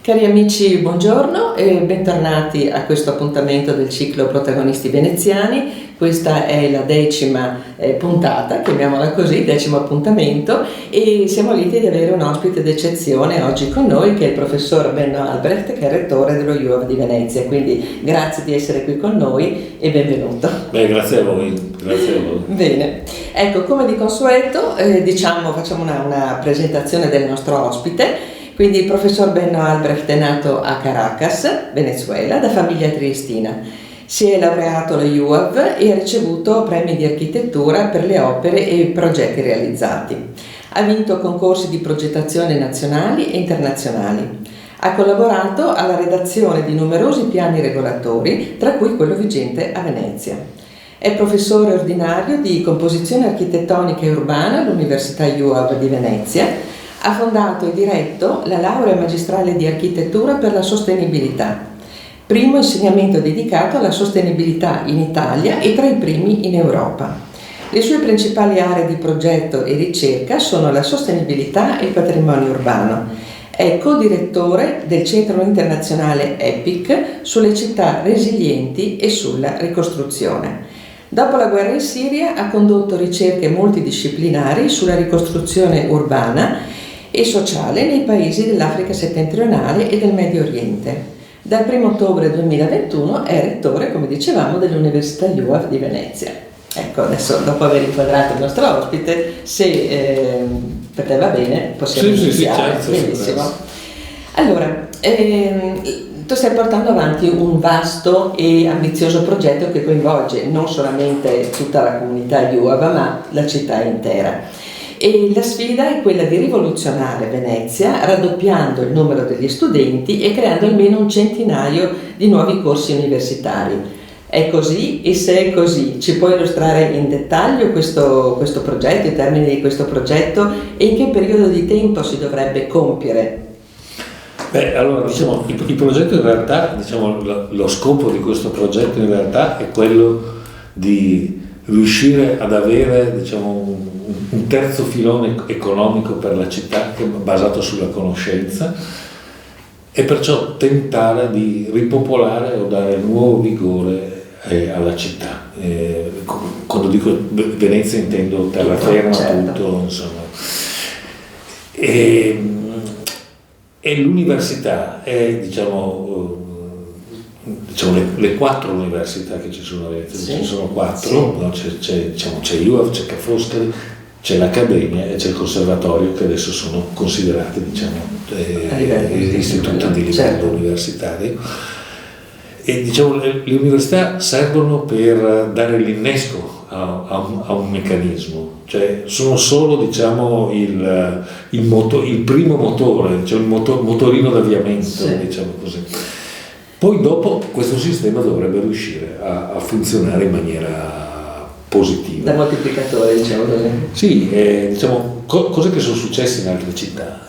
Cari amici, buongiorno e bentornati a questo appuntamento del ciclo Protagonisti Veneziani. Questa è la 10ª puntata, chiamiamola così, 10° appuntamento, e siamo lieti di avere un ospite d'eccezione oggi con noi, che è il professor Benno Albrecht, che è rettore dello UAV di Venezia. Quindi grazie di essere qui con noi e benvenuto. Grazie a voi, grazie a voi. Bene, ecco, come di consueto, facciamo una presentazione del nostro ospite. Quindi il professor Benno Albrecht è nato a Caracas, Venezuela, da famiglia triestina. Si è laureato allo UAV e ha ricevuto premi di architettura per le opere e i progetti realizzati. Ha vinto concorsi di progettazione nazionali e internazionali. Ha collaborato alla redazione di numerosi piani regolatori, tra cui quello vigente a Venezia. È professore ordinario di composizione architettonica e urbana all'Università UAV di Venezia. Ha fondato e diretto la laurea magistrale di architettura per la sostenibilità, primo insegnamento dedicato alla sostenibilità in Italia e tra i primi in Europa. Le sue principali aree di progetto e ricerca sono la sostenibilità e il patrimonio urbano. È co-direttore del Centro Internazionale EPIC sulle città resilienti e sulla ricostruzione. Dopo la guerra in Siria ha condotto ricerche multidisciplinari sulla ricostruzione urbana e sociale nei paesi dell'Africa settentrionale e del Medio Oriente. Dal 1° ottobre 2021 è rettore, come dicevamo, dell'Università UAV di Venezia. Ecco, adesso dopo aver inquadrato il nostro ospite, se per te va bene, possiamo iniziare. Certo, benissimo. Allora, tu stai portando avanti un vasto e ambizioso progetto che coinvolge non solamente tutta la comunità UAV, ma la città intera. E la sfida è quella di rivoluzionare Venezia, raddoppiando il numero degli studenti e creando almeno un centinaio di nuovi corsi universitari. È così? E se è così, ci puoi illustrare in dettaglio questo progetto, i termini di questo progetto, e in che periodo di tempo si dovrebbe compiere? Allora, il progetto in realtà, lo scopo di questo progetto in realtà è quello di riuscire ad avere, un terzo filone economico per la città che è basato sulla conoscenza, e perciò tentare di ripopolare o dare nuovo vigore alla città. Quando dico Venezia intendo terraferma, certo. tutto, insomma. E l'università è, le 4 università che ci sono a Venezia, sì, ce ne sono 4, sì. No? C'è UAV, c'è Ca' Foscari, c'è l'Accademia e c'è il Conservatorio, che adesso sono considerati istituti di livello certo. universitario. E le università servono per dare l'innesco a un meccanismo, cioè sono solo il primo motore, il motorino d'avviamento, sì. Così. Poi dopo questo sistema dovrebbe riuscire a funzionare in maniera positiva. Da moltiplicatore, così. Sì, cose che sono successe in altre città.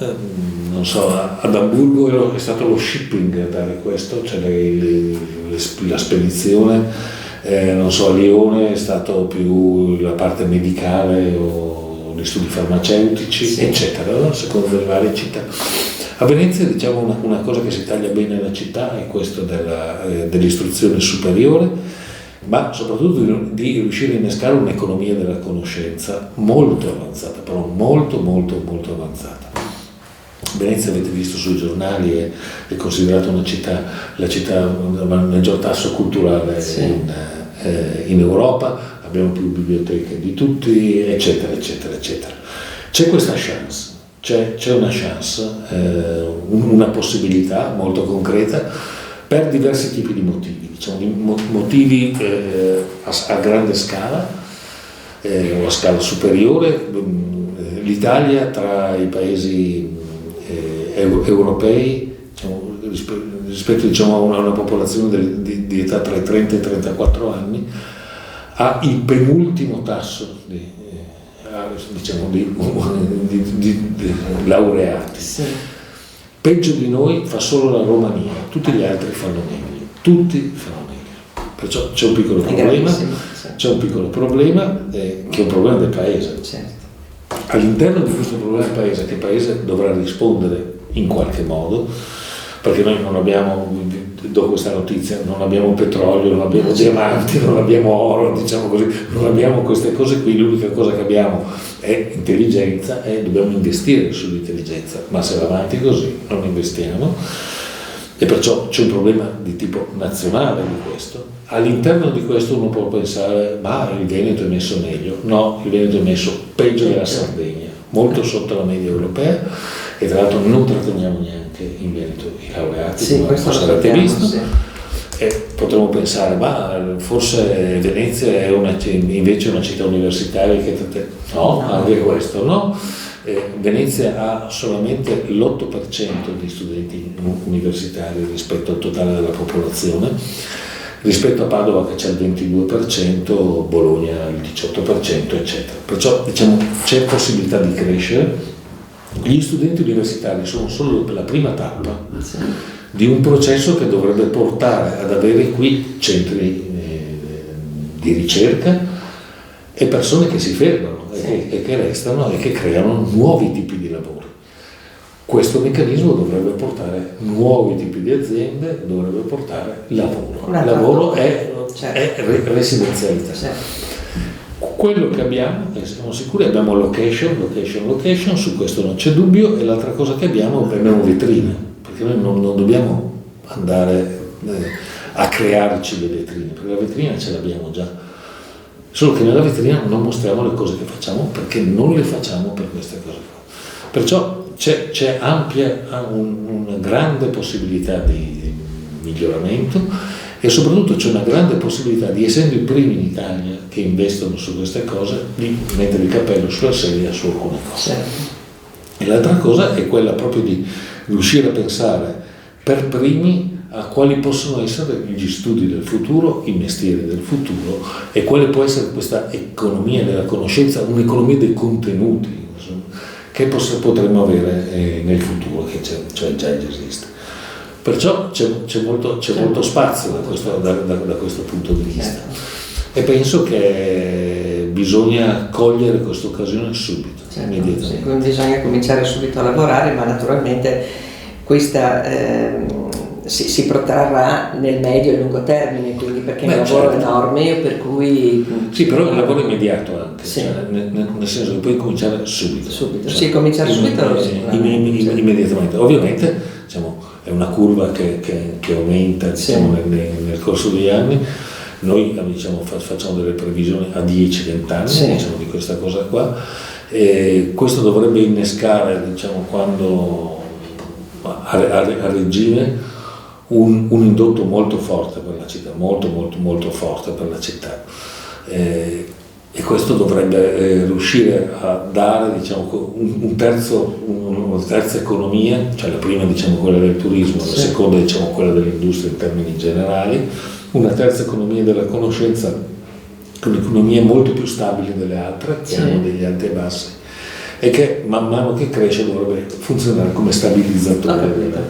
Non so, ad Amburgo è stato lo shipping a dare questo, cioè la spedizione. Non so, a Lione è stato più la parte medicale o gli studi farmaceutici, sì. Eccetera, no? Secondo le varie città. A Venezia, una cosa che si taglia bene alla città è questo dell'istruzione superiore, ma soprattutto di riuscire a innescare un'economia della conoscenza molto avanzata, però molto molto molto avanzata. Venezia, avete visto sui giornali, è considerata la città a maggior tasso culturale, sì. in Europa, abbiamo più biblioteche di tutti, eccetera eccetera eccetera. C'è questa chance, c'è una chance, una possibilità molto concreta per diversi tipi di motivi, motivi a grande scala o a scala superiore. L'Italia tra i paesi europei, rispetto a una popolazione di età tra i 30 e i 34 anni, ha il penultimo tasso di laureati. Sì. Peggio di noi fa solo la Romania, tutti gli altri fanno meglio, perciò c'è un piccolo problema, che è un problema del paese. Certo. All'interno di questo problema del paese, che il paese dovrà rispondere in qualche modo, perché noi non abbiamo, do questa notizia, non abbiamo petrolio, non abbiamo diamanti, non abbiamo oro, diciamo così, non abbiamo queste cose qui, l'unica cosa che abbiamo è intelligenza e dobbiamo investire sull'intelligenza, ma se va avanti così non investiamo e perciò c'è un problema di tipo nazionale di questo. All'interno di questo uno può pensare, ma il Veneto è messo meglio. No, il Veneto è messo peggio della Sardegna, molto sotto la media europea, e tra l'altro non tratteniamo neanche in Veneto i laureati, come forse avete visto. Sì. E potremmo pensare, ma forse Venezia è invece una città universitaria che no, anche questo no. Venezia ha solamente l'8% di studenti universitari rispetto al totale della popolazione, rispetto a Padova che c'è il 22%, Bologna il 18%, eccetera. Perciò diciamo c'è possibilità di crescere. Gli studenti universitari sono solo la prima tappa di un processo che dovrebbe portare ad avere qui centri di ricerca e persone che si fermano e che restano e che creano nuovi tipi di lavori. Questo meccanismo dovrebbe portare nuovi tipi di aziende, dovrebbe portare lavoro. Il lavoro è residenzialità. Quello che abbiamo, e siamo sicuri, abbiamo location, su questo non c'è dubbio, e l'altra cosa che abbiamo vetrine, perché noi non dobbiamo andare a crearci le vetrine, perché la vetrina ce l'abbiamo già, solo che nella vetrina non mostriamo le cose che facciamo perché non le facciamo per queste cose qua. Perciò c'è una grande possibilità di miglioramento e soprattutto c'è una grande possibilità di, essendo i primi in Italia che investono su queste cose, di mettere il cappello sulla sedia su alcune cose. E l'altra cosa è quella proprio di riuscire a pensare per primi a quali possono essere gli studi del futuro, i mestieri del futuro e quale può essere questa economia della conoscenza, un'economia dei contenuti, insomma, che potremmo avere nel futuro, che cioè già esiste. Perciò c'è molto spazio da questo punto di vista e penso che bisogna cogliere questa occasione subito, immediatamente. Sì, quindi bisogna cominciare subito a lavorare, ma naturalmente questa si protrarrà nel medio e lungo termine, quindi perché è un lavoro enorme, per cui... Sì, però è un lavoro immediato anche, nel senso che puoi cominciare subito. Sì, cominciare subito immediatamente. Ovviamente diciamo, è una curva che aumenta nel corso degli anni. Noi facciamo delle previsioni a 10-20 anni di questa cosa qua, e questo dovrebbe innescare quando a regime un indotto molto forte per la città, molto forte per la città, e questo dovrebbe riuscire a dare una terza economia, cioè la prima quella del turismo, la seconda quella dell'industria in termini generali, una terza economia della conoscenza, un'economia molto più stabile delle altre, che hanno degli alti e bassi, e che man mano che cresce dovrebbe funzionare come stabilizzatore della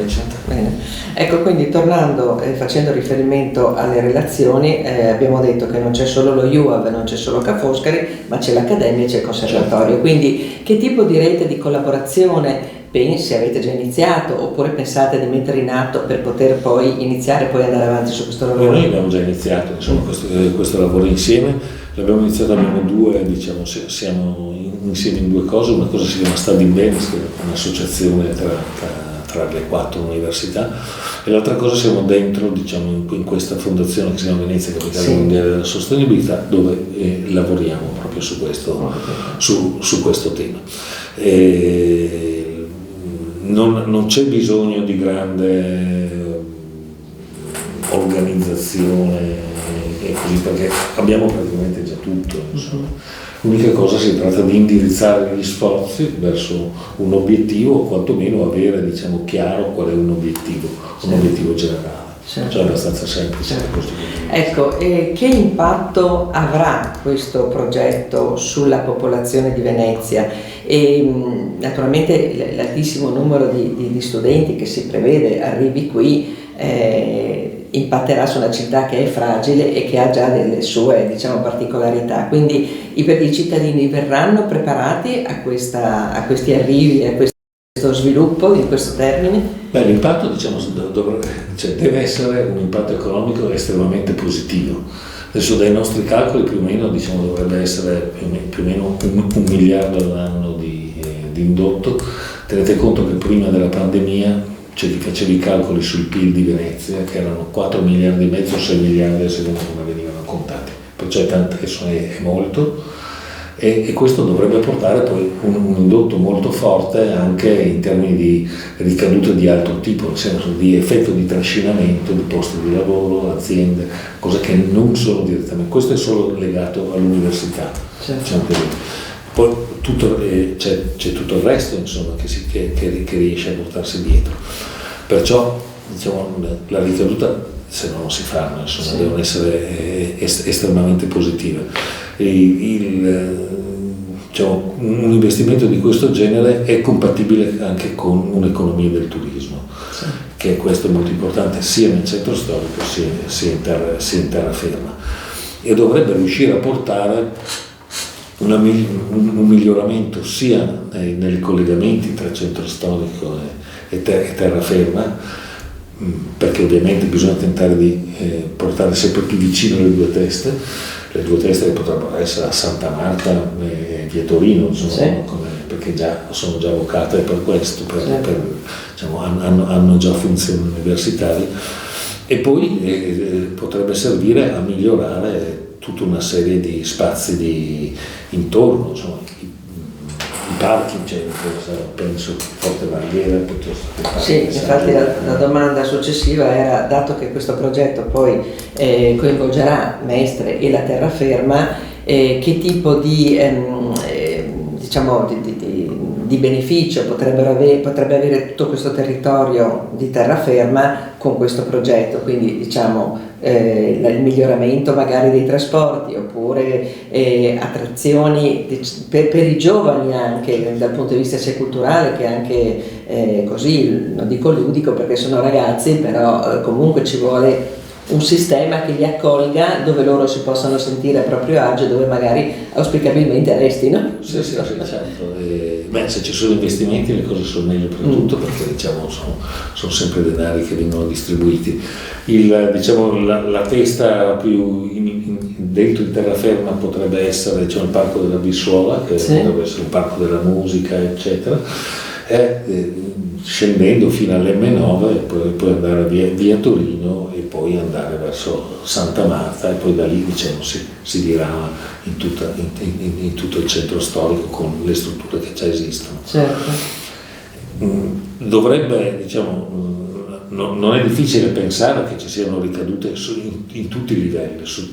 città. Bene. Ecco, quindi tornando e facendo riferimento alle relazioni, abbiamo detto che non c'è solo lo UAV, non c'è solo Ca' Foscari, ma c'è l'Accademia e c'è il Conservatorio. Quindi che tipo di rete di collaborazione pensi, avete già iniziato, oppure pensate di mettere in atto per poter poi iniziare e poi andare avanti su questo lavoro? Noi abbiamo già iniziato questo lavoro insieme, l'abbiamo iniziato, abbiamo siamo insieme in due cose. Una cosa si chiama Study Benz, che è un'associazione tra le 4 università, e l'altra cosa siamo dentro in questa fondazione che si chiama Venezia Capitale Mondiale della Sostenibilità, dove lavoriamo proprio su questo tema. Non c'è bisogno di grande organizzazione così, perché abbiamo praticamente già tutto, insomma. L'unica cosa, si tratta di indirizzare gli sforzi verso un obiettivo, o quantomeno avere chiaro qual è un obiettivo generale. Cioè è abbastanza semplice. Ecco, che impatto avrà questo progetto sulla popolazione di Venezia? E naturalmente l'altissimo numero di studenti che si prevede arrivi qui impatterà su una città che è fragile e che ha già delle sue particolarità, quindi i cittadini verranno preparati a questi arrivi, a questi sviluppo di questo termine? Beh, l'impatto deve essere un impatto economico estremamente positivo. Adesso dai nostri calcoli più o meno dovrebbe essere più o meno un miliardo all'anno di indotto. Tenete conto che prima della pandemia c'è chi faceva i calcoli sul PIL di Venezia che erano 4 miliardi e mezzo, 6 miliardi a seconda come venivano contati, perciò è molto. E questo dovrebbe portare poi un indotto molto forte anche in termini di ricadute di altro tipo, nel senso di effetto di trascinamento di posti di lavoro, aziende, cose che non sono direttamente, questo è solo legato all'università. Certo. Poi c'è tutto il resto, insomma, che riesce a portarsi dietro. Perciò la ricaduta, se non si fanno, insomma, devono essere estremamente positive. Un investimento di questo genere è compatibile anche con un'economia del turismo, che questo è molto importante sia nel centro storico sia in terraferma, e dovrebbe riuscire a portare un miglioramento sia nei collegamenti tra centro storico e terraferma, perché ovviamente bisogna tentare di portare sempre più vicino le due teste che potrebbero essere a Santa Marta e via Torino, insomma, perché sono già vocate per questo, hanno già funzioni universitarie, e poi potrebbe servire a migliorare tutta una serie di spazi intorno, insomma, i parchi, penso Forte Marghera piuttosto che parchi. Sì, infatti la domanda successiva era, dato che questo progetto poi coinvolgerà Mestre e la terraferma, che tipo di beneficio potrebbe avere tutto questo territorio di terraferma con questo progetto, quindi il miglioramento magari dei trasporti, oppure attrazioni per i giovani anche dal punto di vista sia culturale che anche così, non dico ludico perché sono ragazzi, però comunque ci vuole un sistema che li accolga, dove loro si possano sentire a proprio agio, dove magari auspicabilmente restino. Sì, certo. Se ci sono investimenti le cose sono meglio per tutto, perché sono sempre denari che vengono distribuiti. La testa più dentro in terraferma potrebbe essere il parco della Bissuola, che potrebbe essere un parco della musica, eccetera, scendendo fino all'M9 e poi andare via Torino e poi andare verso Santa Marta, e poi da lì si dirama in tutto il centro storico con le strutture che già esistono. Certo. Dovrebbe, non è difficile pensare che ci siano ricadute in tutti i livelli, su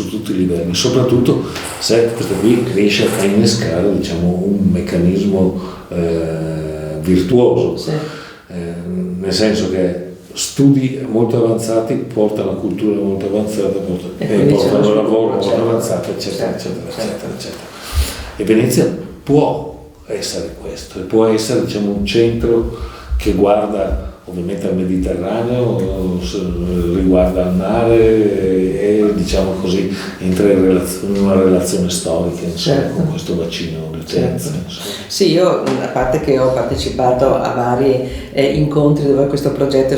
tutti i livelli, soprattutto se questo qui riesce a innescare un meccanismo virtuoso, nel senso che studi molto avanzati portano a cultura molto avanzata, portano a lavoro molto avanzato, eccetera. E Venezia può essere questo, e può essere un centro che guarda ovviamente al Mediterraneo, riguarda al mare e entra in una relazione storica con questo bacino di utenza. Sì, io a parte che ho partecipato a vari incontri dove questo progetto è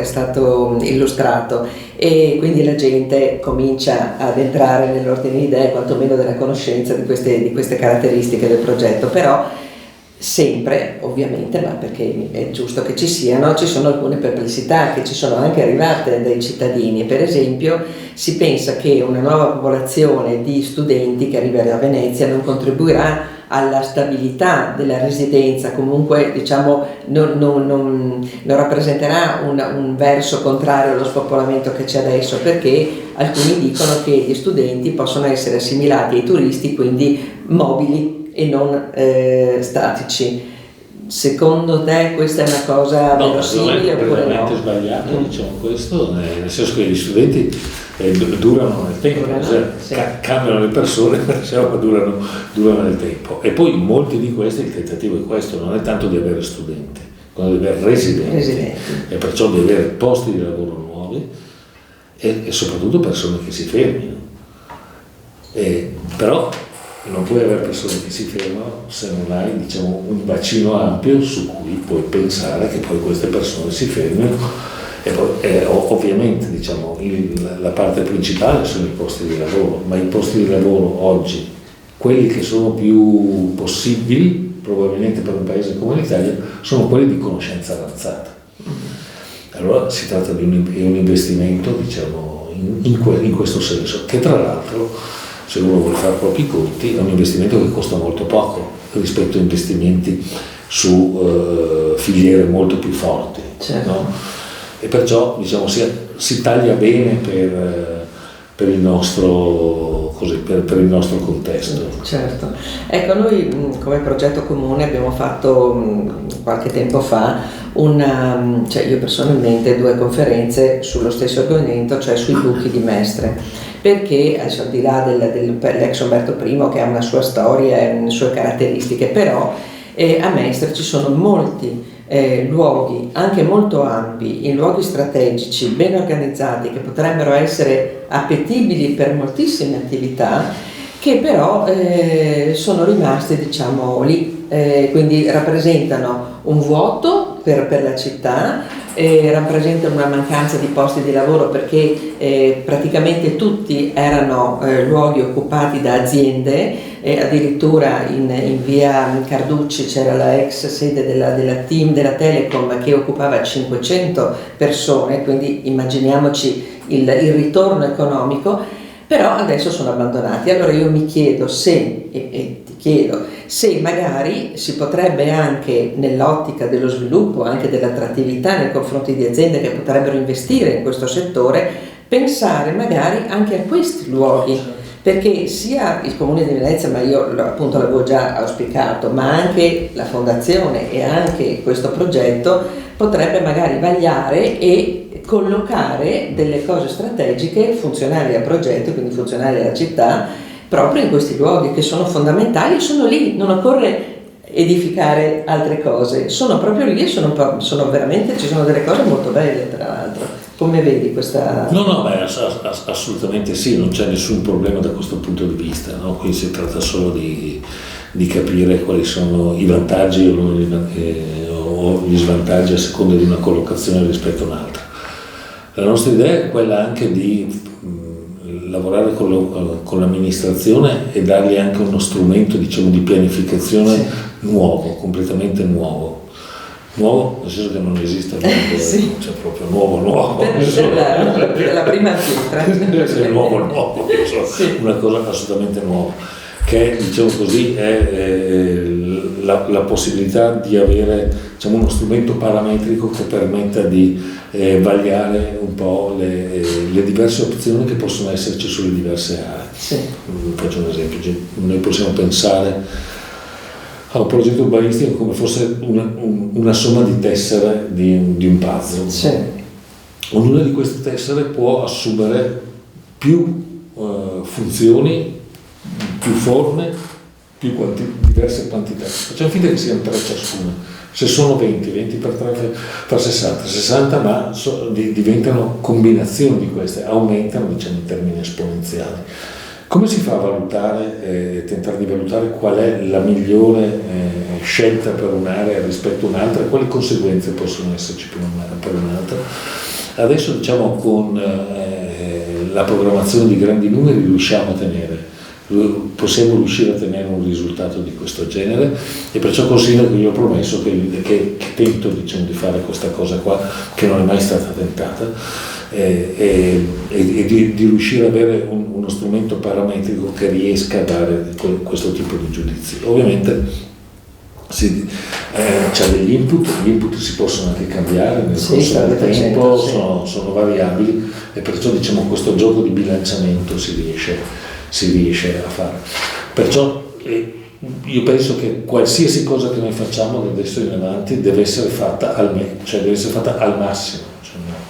stato illustrato, e quindi la gente comincia ad entrare nell'ordine di idee, quantomeno della conoscenza di queste caratteristiche del progetto, però sempre, ovviamente, ma perché è giusto che ci sono alcune perplessità che ci sono anche arrivate dai cittadini. Per esempio, si pensa che una nuova popolazione di studenti che arriverà a Venezia non contribuirà alla stabilità della residenza, comunque non rappresenterà un verso contrario allo spopolamento che c'è adesso, perché alcuni dicono che gli studenti possono essere assimilati ai turisti, quindi mobili e non statici. Secondo te questa è una cosa verosimile oppure no? È sbagliato, questo, nel senso che gli studenti durano nel tempo, cambiano le persone, ma durano nel tempo. E poi molti di questi, il tentativo è questo, non è tanto di avere studenti, quanto di avere residenti. E perciò di avere posti di lavoro nuovi e soprattutto persone che si fermino. Però non puoi avere persone che si fermano se non hai, diciamo, un bacino ampio su cui puoi pensare che poi queste persone si fermino. E poi, ovviamente, diciamo, la parte principale sono i posti di lavoro, ma i posti di lavoro oggi, quelli che sono più possibili probabilmente per un paese come l'Italia, sono quelli di conoscenza avanzata. Allora si tratta di un investimento, diciamo, in questo senso, che tra l'altro, se uno vuole fare proprio i conti, è un investimento che costa molto poco rispetto a investimenti su filiere molto più forti. Certo. No? E perciò, diciamo, si taglia bene per il nostro, così, per il nostro contesto. Certo. Ecco, noi come progetto comune abbiamo fatto qualche tempo fa cioè io personalmente 2 conferenze sullo stesso argomento, cioè sui buchi di Mestre, perché adesso, al di là dell'ex Umberto I, che ha una sua storia e le sue caratteristiche, però a Mestre ci sono molti luoghi anche molto ampi, in luoghi strategici, ben organizzati, che potrebbero essere appetibili per moltissime attività, che però sono rimasti, diciamo, lì, quindi rappresentano un vuoto per la città, rappresentano una mancanza di posti di lavoro, perché praticamente tutti erano luoghi occupati da aziende. Addirittura in via Carducci c'era la ex sede della TIM della Telecom, che occupava 500 persone, quindi immaginiamoci il ritorno economico, però adesso sono abbandonati. Allora io mi chiedo e ti chiedo se magari si potrebbe, anche nell'ottica dello sviluppo, anche dell'attrattività nei confronti di aziende che potrebbero investire in questo settore, pensare magari anche a questi luoghi, perché sia il Comune di Venezia, ma io appunto l'avevo già auspicato, ma anche la Fondazione e anche questo progetto potrebbe magari vagliare e collocare delle cose strategiche funzionali al progetto, quindi funzionali alla città, proprio in questi luoghi che sono fondamentali. Sono lì, non occorre edificare altre cose, sono proprio lì e sono veramente, ci sono delle cose molto belle, tra l'altro. Come vedi questa... No, beh, assolutamente sì, non c'è nessun problema da questo punto di vista, no? Qui si tratta solo di capire quali sono i vantaggi o gli svantaggi a seconda di una collocazione rispetto a un'altra. La nostra idea è quella anche di lavorare con l'amministrazione e dargli anche uno strumento, diciamo, di pianificazione nuovo, completamente nuovo, nel senso che non esiste sì. Cioè proprio nuovo. La prima pietra. Cioè nuovo, sì. Una cosa assolutamente nuova, che, diciamo così, è la possibilità di avere, diciamo, uno strumento parametrico che permetta di vagliare un po' le diverse opzioni che possono esserci sulle diverse aree. Sì. Faccio un esempio: noi possiamo pensare a un progetto urbanistico come fosse una somma di tessere di un puzzle. Sì. Ognuna di queste tessere può assumere più funzioni, più forme, più diverse quantità. Facciamo finta che siano 3 ciascuna. Se sono 20 per 3 fa 60, ma diventano combinazioni di queste, aumentano, diciamo, in termini esponenziali. Come si fa a valutare, tentare di valutare qual è la migliore scelta per un'area rispetto a un'altra e quali conseguenze possono esserci per un'altra? Adesso, diciamo, con la programmazione di grandi numeri possiamo riuscire a tenere un risultato di questo genere, e perciò considero che io ho promesso che tento, diciamo, di fare questa cosa qua, che non è mai stata tentata, e di riuscire ad avere uno strumento parametrico che riesca a dare questo tipo di giudizi. Ovviamente c'è degli input, gli input si possono anche cambiare nel corso del tempo, sono variabili, e perciò, diciamo, questo gioco di bilanciamento si riesce a fare. Perciò io penso che qualsiasi cosa che noi facciamo da adesso in avanti deve essere fatta deve essere fatta al massimo.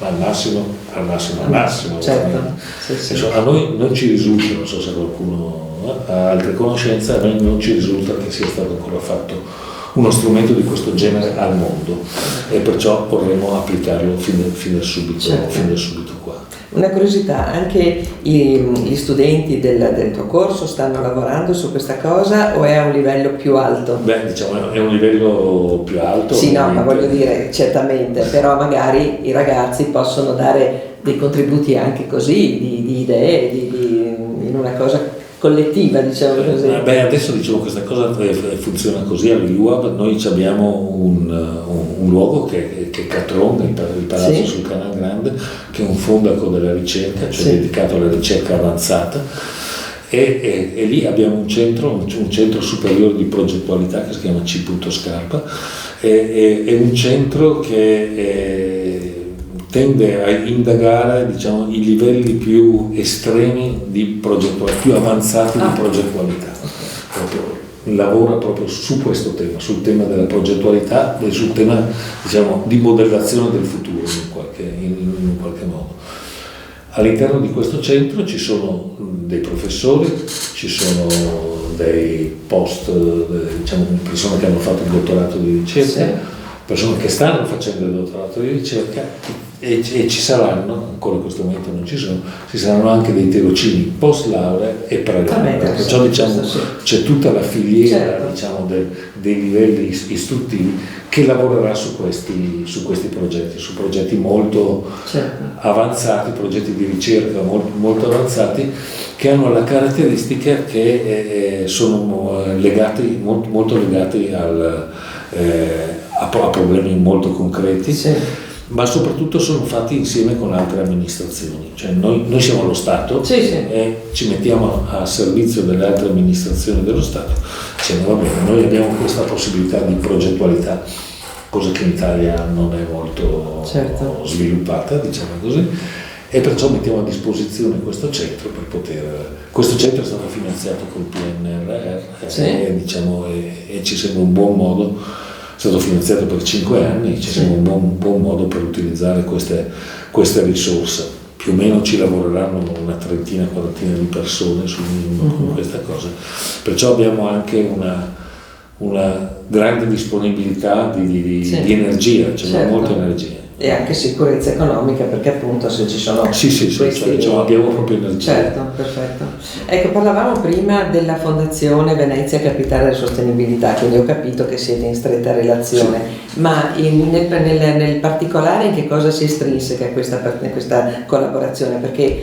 Al massimo. Certo. Sì. A noi non ci risulta, non so se qualcuno ha altre conoscenze, a noi non ci risulta che sia stato ancora fatto uno strumento di questo genere al mondo, e perciò vorremmo applicarlo fin da subito qua. Una curiosità, anche gli studenti del tuo corso stanno lavorando su questa cosa o è a un livello più alto? Beh, diciamo è un livello più alto. Sì, no, ma voglio dire, certamente, però magari i ragazzi possono dare dei contributi anche così, di idee, in una cosa collettiva, diciamo così. Beh, adesso diciamo questa cosa funziona così all'IUAB. Noi abbiamo un luogo che è Catron, il Palazzo Sì. sul Canal Grande, che è un fondaco della ricerca, cioè dedicato alla ricerca avanzata, e lì abbiamo un centro superiore di progettualità che si chiama C. Scarpa, è un centro che tende a indagare, diciamo, i livelli più estremi di progettualità, più avanzati di progettualità. Lavora proprio su questo tema, sul tema della progettualità e sul tema, diciamo, di modellazione del futuro in qualche modo. All'interno di questo centro ci sono dei professori, ci sono dei diciamo, persone che hanno fatto il dottorato di ricerca, persone che stanno facendo il dottorato di ricerca, e ci saranno, ancora in questo momento non ci sono, ci saranno anche dei tirocini post laurea e pre-laurea, perciò diciamo c'è tutta la filiera, diciamo, dei livelli istruttivi che lavorerà su questi progetti, su progetti molto avanzati, progetti di ricerca molto avanzati, che hanno la caratteristica che sono legati, molto legati a problemi molto concreti, ma soprattutto sono fatti insieme con altre amministrazioni. Cioè noi siamo lo Stato e ci mettiamo a servizio delle altre amministrazioni dello Stato, dicendo va bene, noi abbiamo questa possibilità di progettualità, cosa che in Italia non è molto sviluppata, diciamo così, e perciò mettiamo a disposizione questo centro per poter. Questo centro è stato finanziato col PNRR e ci sembra un buon modo. È stato finanziato per 5 anni, ci sembra un buon modo per utilizzare queste risorse. Più o meno ci lavoreranno una quarantina di persone su questa cosa. Perciò abbiamo anche una grande disponibilità di energia, cioè molta energia. E anche sicurezza economica, perché appunto se ci sono diciamo, abbiamo proprio energia. Certo, perfetto. Ecco, parlavamo prima della Fondazione Venezia Capitale della Sostenibilità, quindi ho capito che siete in stretta relazione, ma nel particolare in che cosa si estrinseca questa collaborazione? Perché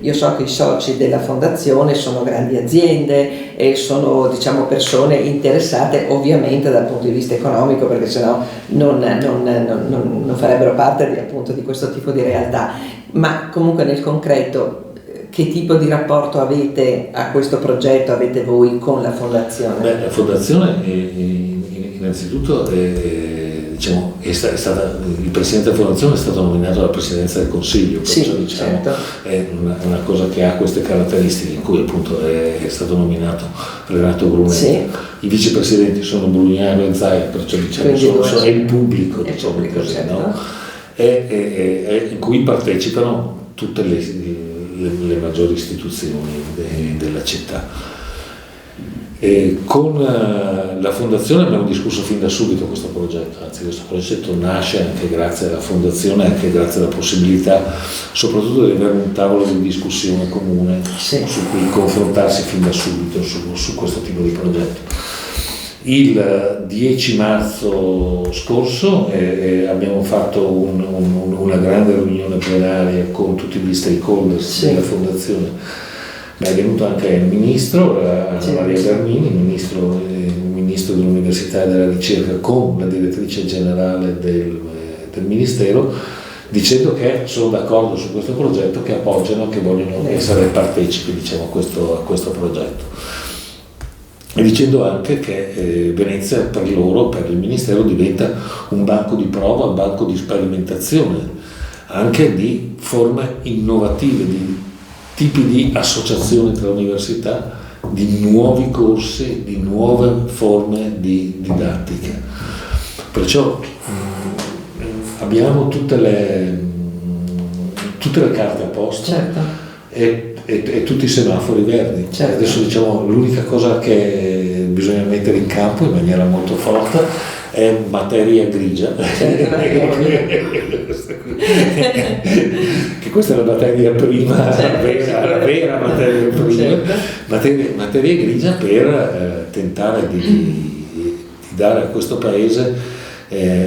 io so che i soci della fondazione sono grandi aziende e sono, diciamo, persone interessate ovviamente dal punto di vista economico, perché sennò non farebbero parte di questo tipo di realtà. Ma comunque nel concreto, che tipo di rapporto avete a questo progetto, avete voi con la fondazione? Beh, la fondazione innanzitutto è stata, il presidente della fondazione è stato nominato dalla presidenza del Consiglio, perciò diciamo, è una cosa che ha queste caratteristiche, in cui appunto è stato nominato Renato Brunetta. I vicepresidenti sono Brugnano e Zaia, perciò diciamo è il pubblico, diciamo così, no? In cui partecipano tutte le maggiori istituzioni della città. Con la fondazione abbiamo discusso fin da subito questo progetto, anzi questo progetto nasce anche grazie alla fondazione, anche grazie alla possibilità soprattutto di avere un tavolo di discussione comune su cui confrontarsi fin da subito su questo tipo di progetto. Il 10 marzo scorso abbiamo fatto una grande riunione plenaria con tutti gli stakeholders della fondazione. Ma è venuto anche il ministro, Anna Maria Bernini, ministro dell'Università e della Ricerca, con la direttrice generale del Ministero, dicendo che sono d'accordo su questo progetto, che appoggiano, che vogliono essere partecipi, diciamo, a questo progetto. E dicendo anche che Venezia per loro, per il Ministero, diventa un banco di prova, un banco di sperimentazione, anche di forme innovative, di tipi di associazioni tra università, di nuovi corsi, di nuove forme di didattica. Perciò abbiamo tutte le carte a posto e tutti i semafori verdi. Adesso diciamo l'unica cosa che bisogna mettere in campo in maniera molto forte è materia grigia. Che questa è la materia prima, la vera materia prima, materia grigia per tentare di dare a questo paese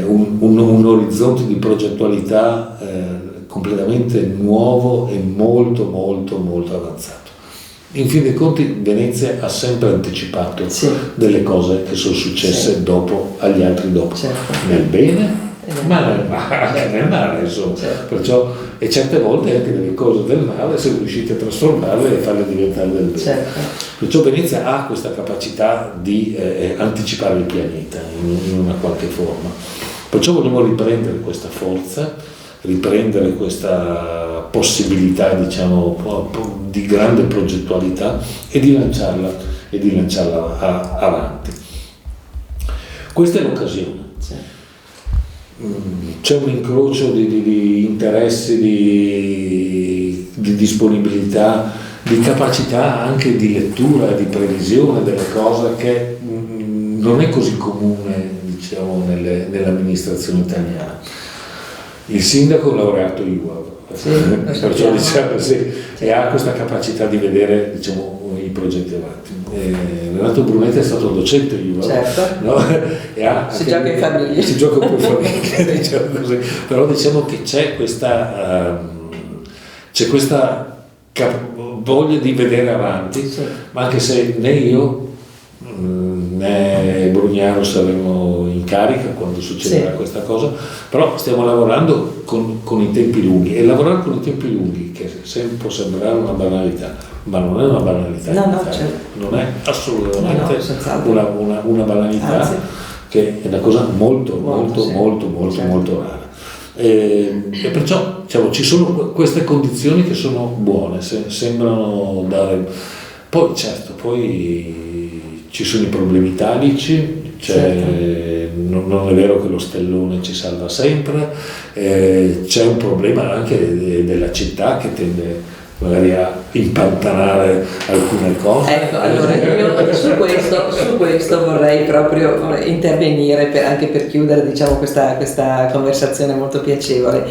un orizzonte di progettualità completamente nuovo e molto molto molto avanzato. In fin dei conti Venezia ha sempre anticipato delle cose che sono successe dopo, agli altri dopo, nel bene ma anche nel male, insomma. Perciò, e certe volte anche delle cose del male se riuscite a trasformarle e farle diventare del bene. Perciò Venezia ha questa capacità di anticipare il pianeta in una qualche forma. Perciò vogliamo riprendere questa forza, riprendere questa possibilità, diciamo, di grande progettualità e di lanciarla avanti. Questa è l'occasione. C'è un incrocio di interessi, di disponibilità, di capacità anche di lettura, di previsione delle cose che non è così comune, diciamo, nell'amministrazione italiana. Il sindaco è un laureato IUAV, perciò diciamo e ha questa capacità di vedere, diciamo, i progetti avanti. Renato Brunetti è stato docente IUAV, no? Si gioca in famiglia. Si gioca un po' in famiglia, diciamo così. Però diciamo che c'è questa voglia di vedere avanti, ma anche se né io né Brugnaro saremo in carica quando succederà questa cosa, però stiamo lavorando con i tempi lunghi, e lavorare con i tempi lunghi, che può sembrare una banalità, ma non è una banalità, non è assolutamente una banalità. Anzi, che è una cosa molto rara. E perciò, diciamo, ci sono queste condizioni che sono buone, sembrano dare. Poi certo, ci sono i problemi italici, non è vero che lo stellone ci salva sempre, c'è un problema anche della città che tende magari a impantanare alcune cose. Ecco, allora io su questo vorrei proprio intervenire anche per chiudere, diciamo, questa conversazione molto piacevole.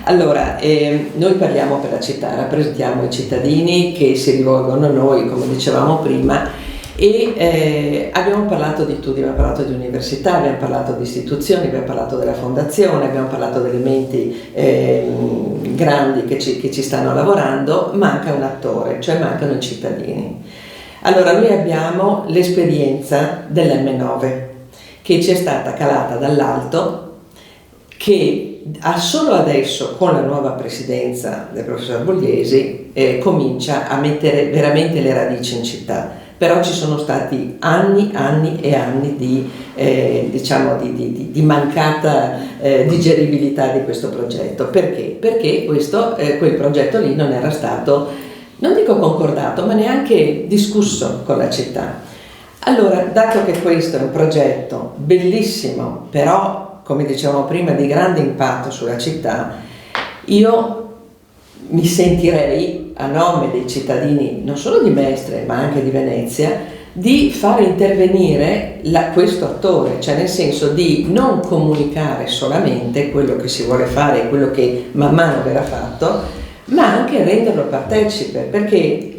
Allora, noi parliamo per la città, rappresentiamo i cittadini che si rivolgono a noi, come dicevamo prima, e abbiamo parlato di tutti, abbiamo parlato di università, abbiamo parlato di istituzioni, abbiamo parlato della fondazione, abbiamo parlato di elementi grandi che ci stanno lavorando. Manca un attore, cioè mancano i cittadini. Allora, noi abbiamo l'esperienza dell'M9 che ci è stata calata dall'alto, che solo adesso, con la nuova presidenza del professor Bogliesi, comincia a mettere veramente le radici in città. Però ci sono stati anni e anni di mancata digeribilità di questo progetto. Perché? Perché quel progetto lì non era stato, non dico concordato, ma neanche discusso con la città. Allora, dato che questo è un progetto bellissimo, però, come dicevamo prima, di grande impatto sulla città, io mi sentirei, a nome dei cittadini non solo di Mestre ma anche di Venezia, di far intervenire questo attore, cioè nel senso di non comunicare solamente quello che si vuole fare e quello che man mano verrà fatto, ma anche renderlo partecipe, perché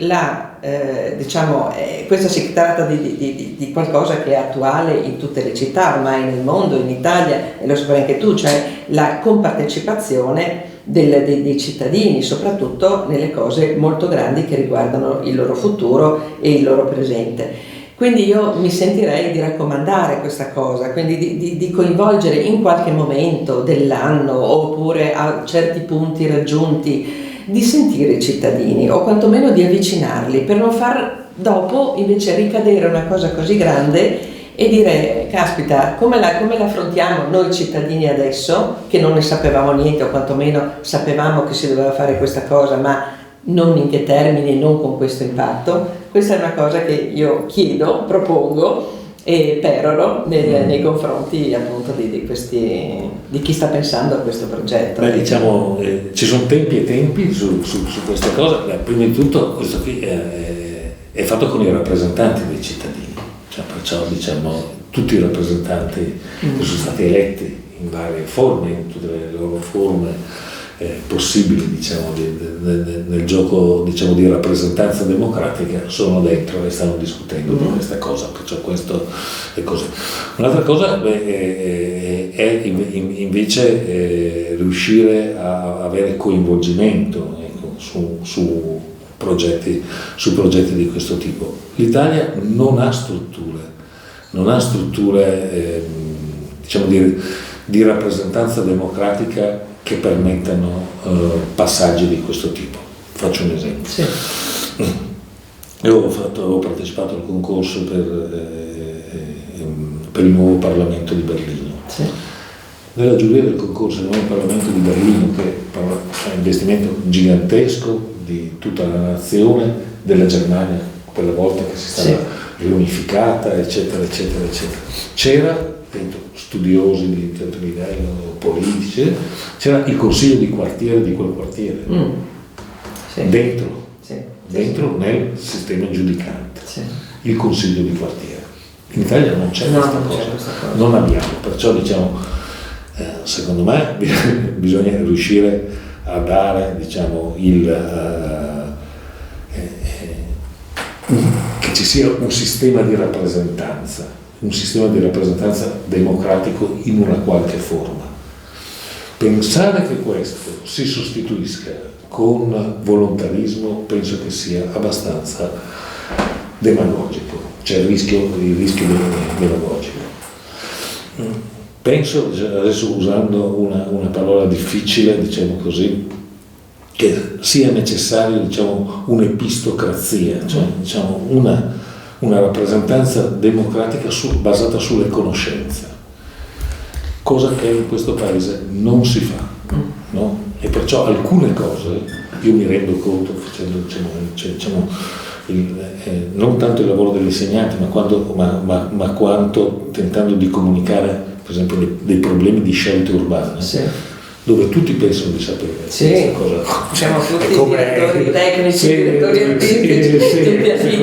questo si tratta di qualcosa che è attuale in tutte le città ormai nel mondo, in Italia, e lo saprai anche tu, cioè la compartecipazione dei cittadini, soprattutto nelle cose molto grandi che riguardano il loro futuro e il loro presente. Quindi io mi sentirei di raccomandare questa cosa, quindi di coinvolgere in qualche momento dell'anno, oppure a certi punti raggiunti, di sentire i cittadini, o quantomeno di avvicinarli, per non far dopo invece ricadere una cosa così grande e dire: caspita, come l'affrontiamo noi cittadini adesso, che non ne sapevamo niente, o quantomeno sapevamo che si doveva fare questa cosa, ma non in che termini, non con questo impatto. Questa è una cosa che io chiedo, propongo e peroro nei confronti appunto di chi sta pensando a questo progetto. Beh, diciamo, ci sono tempi e tempi su queste cose. Beh, prima di tutto questo qui è fatto con i rappresentanti dei cittadini. cioè, perciò diciamo tutti i rappresentanti che sono stati eletti in varie forme, in tutte le loro forme possibili, diciamo, nel gioco, diciamo, di rappresentanza democratica, sono dentro e stanno discutendo di questa cosa, perciò questo è così. Un'altra cosa è invece riuscire a avere coinvolgimento, ecco, su progetti di questo tipo. L'Italia non ha strutture diciamo di rappresentanza democratica che permettano passaggi di questo tipo. Faccio un esempio. Sì. Io avevo partecipato al concorso per il nuovo Parlamento di Berlino. Sì. Nella giuria del concorso del nuovo Parlamento di Berlino, che è un investimento gigantesco di tutta la nazione, della Germania, quella volta che si stava riunificata, eccetera, eccetera, eccetera. C'era dentro studiosi di certo livello, politici, c'era il consiglio di quartiere di quel quartiere, dentro nel sistema giudicante, il consiglio di quartiere. In Italia non c'è questa cosa, non abbiamo, perciò diciamo, secondo me bisogna riuscire a dare, diciamo, che ci sia un sistema di rappresentanza democratico in una qualche forma. Pensare che questo si sostituisca con volontarismo penso che sia abbastanza demagogico, c'è il rischio demagogico. Penso, adesso usando una parola difficile, diciamo così, che sia necessario, diciamo, un'epistocrazia, cioè diciamo una rappresentanza democratica basata sulle conoscenze, cosa che in questo paese non si fa, no? E perciò alcune cose io mi rendo conto facendo, diciamo, non tanto il lavoro dell'insegnante, ma quanto tentando di comunicare, per esempio, dei problemi di scelte urbane. Dove tutti pensano di sapere questa cosa. Siamo tutti direttori tecnici, direttori architetti,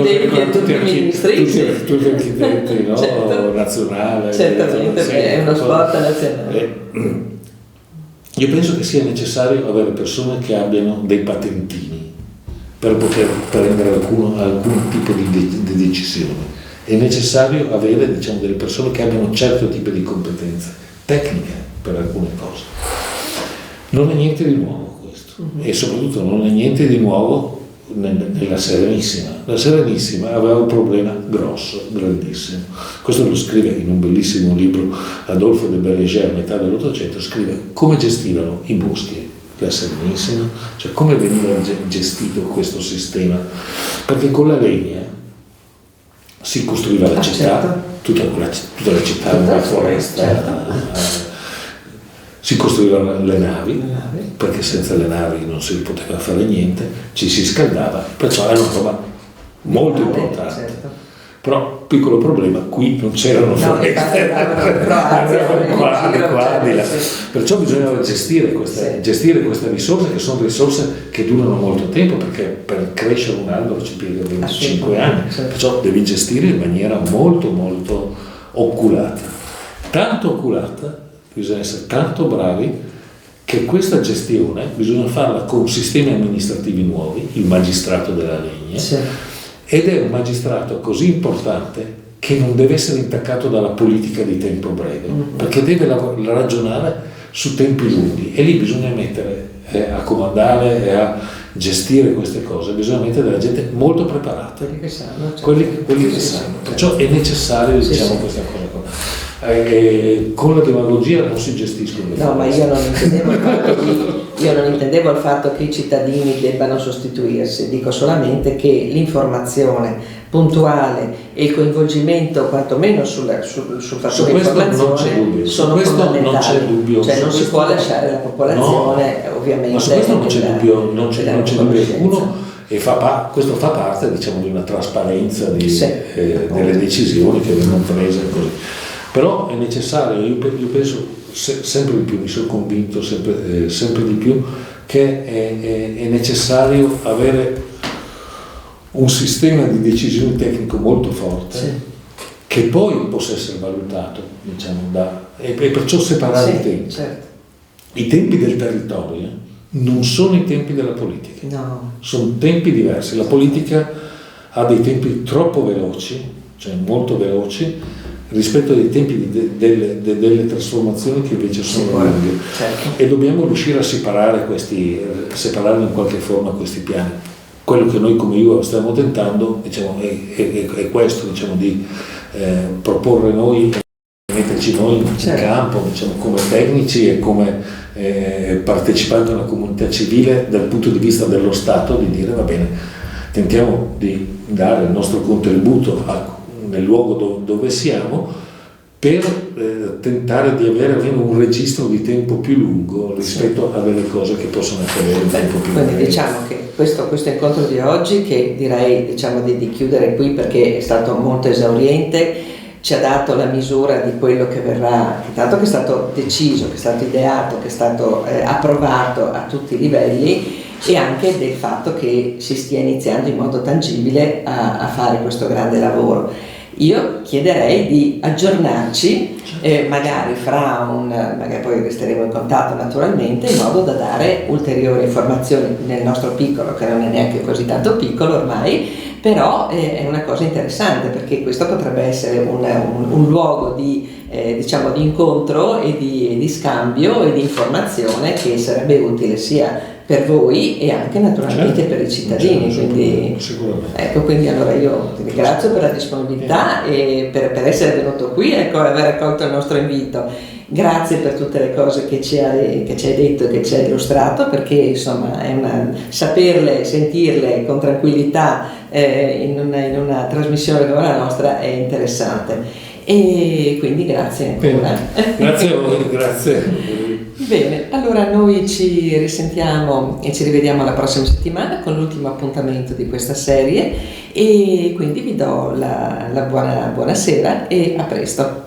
tutti ministri. Tutti architetti, no? Certo. Nazionale. Certamente, è uno sport nazionale. Io penso che sia necessario avere persone che abbiano dei patentini per poter prendere alcun tipo di decisione. È necessario avere, diciamo, delle persone che abbiano un certo tipo di competenze tecniche per alcune cose. Non è niente di nuovo questo, e soprattutto non è niente di nuovo nella Serenissima. La Serenissima aveva un problema grosso, grandissimo. Questo lo scrive in un bellissimo libro Adolphe de Bérengère, a metà dell'Ottocento, scrive come gestivano i boschi la Serenissima, cioè come veniva gestito questo sistema, perché con la legna si costruiva la città, tutta la città, una foresta. Si costruivano le navi, perché senza le navi non si poteva fare niente, ci si scaldava, perciò era una roba molto importante. Certo. Però, piccolo problema, qui non c'erano foreste, perciò bisognava gestire queste risorse, che sono risorse che durano molto tempo, perché per crescere un albero ci piega 25 anni, perciò devi gestire in maniera molto molto oculata, tanto oculata. Bisogna essere tanto bravi che questa gestione bisogna farla con sistemi amministrativi nuovi, il magistrato della legna, ed è un magistrato così importante che non deve essere intaccato dalla politica di tempo breve, perché deve ragionare su tempi lunghi, e lì bisogna mettere a comandare e a gestire queste cose, bisogna mettere della gente molto preparata, quelli che sanno, perciò è necessario, diciamo, questa cosa qua. Con la demagogia non si gestiscono le cose. Ma io non intendevo il fatto che i cittadini debbano sostituirsi, dico solamente che l'informazione puntuale e il coinvolgimento quantomeno sul fatto di informazione sono fondamentali. Non c'è dubbio. Cioè non si può lasciare la popolazione, ovviamente. Ma su questo non c'è dubbio, non c'è dubbio alcuno, e questo fa parte, diciamo, di una trasparenza delle decisioni che vengono prese così. Però è necessario, io penso sempre di più, mi sono convinto sempre di più che è necessario avere un sistema di decisione tecnico molto forte, che poi possa essere valutato, diciamo, e perciò separare i tempi. Certo. I tempi del territorio non sono i tempi della politica, No. sono tempi diversi. La politica ha dei tempi troppo veloci, cioè molto veloci, rispetto ai tempi delle trasformazioni che invece sono lunghe. Certo. E dobbiamo riuscire a separare in qualche forma questi piani. Quello che noi come IUA stiamo tentando, diciamo, è questo, diciamo, di proporre noi, metterci noi in campo, diciamo, come tecnici e come partecipanti a una comunità civile dal punto di vista dello Stato, di dire va bene, tentiamo di dare il nostro contributo nel luogo dove siamo per tentare di avere almeno un registro di tempo più lungo rispetto a delle cose che possono accadere in tempo più lungo. Quindi diciamo che questo incontro di oggi, che direi, diciamo, di chiudere qui perché è stato molto esauriente, ci ha dato la misura di quello che verrà, tanto che è stato deciso, che è stato ideato, che è stato approvato a tutti i livelli, e anche del fatto che si stia iniziando in modo tangibile a fare questo grande lavoro. Io chiederei di aggiornarci, magari magari poi resteremo in contatto naturalmente, in modo da dare ulteriori informazioni nel nostro piccolo, che non è neanche così tanto piccolo ormai, però è una cosa interessante, perché questo potrebbe essere un luogo di incontro e di scambio e di informazione che sarebbe utile sia per voi e anche naturalmente per i cittadini. Quindi, ecco, quindi allora io ti ringrazio per la disponibilità e per essere venuto qui e aver accolto il nostro invito. Grazie per tutte le cose che ci hai detto e che ci hai illustrato, perché insomma saperle, sentirle con tranquillità in una trasmissione come la nostra è interessante. E quindi grazie ancora. Grazie a voi, grazie. Bene, allora noi ci risentiamo e ci rivediamo la prossima settimana con l'ultimo appuntamento di questa serie, e quindi vi do la buona sera e a presto.